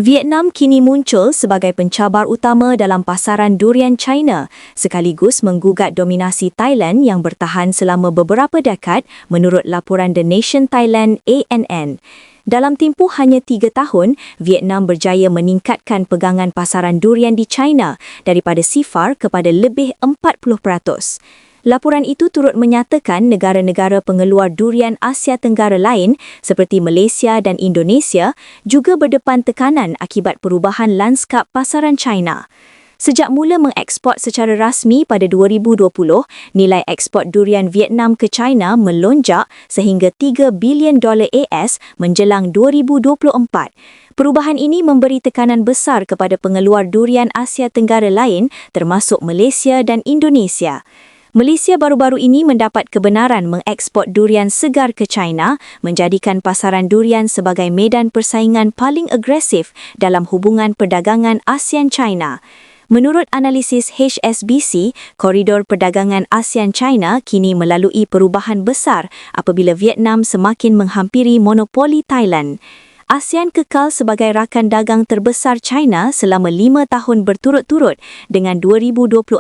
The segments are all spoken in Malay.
Vietnam kini muncul sebagai pencabar utama dalam pasaran durian China, sekaligus menggugat dominasi Thailand yang bertahan selama beberapa dekad menurut laporan The Nation Thailand ANN. Dalam tempoh hanya 3 tahun, Vietnam berjaya meningkatkan pegangan pasaran durian di China daripada sifar kepada lebih 40%. Laporan itu turut menyatakan negara-negara pengeluar durian Asia Tenggara lain seperti Malaysia dan Indonesia juga berdepan tekanan akibat perubahan lanskap pasaran China. Sejak mula mengeksport secara rasmi pada 2020, nilai ekspor durian Vietnam ke China melonjak sehingga $3 bilion AS menjelang 2024. Perubahan ini memberi tekanan besar kepada pengeluar durian Asia Tenggara lain termasuk Malaysia dan Indonesia. Malaysia baru-baru ini mendapat kebenaran mengeksport durian segar ke China, menjadikan pasaran durian sebagai medan persaingan paling agresif dalam hubungan perdagangan ASEAN-China. Menurut analisis HSBC, koridor perdagangan ASEAN-China kini melalui perubahan besar apabila Vietnam semakin menghampiri monopoli Thailand. ASEAN kekal sebagai rakan dagang terbesar China selama 5 tahun berturut-turut dengan 2026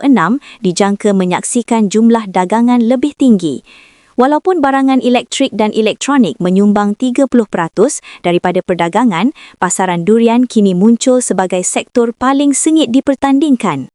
dijangka menyaksikan jumlah dagangan lebih tinggi. Walaupun barangan elektrik dan elektronik menyumbang 30% daripada perdagangan, pasaran durian kini muncul sebagai sektor paling sengit dipertandingkan.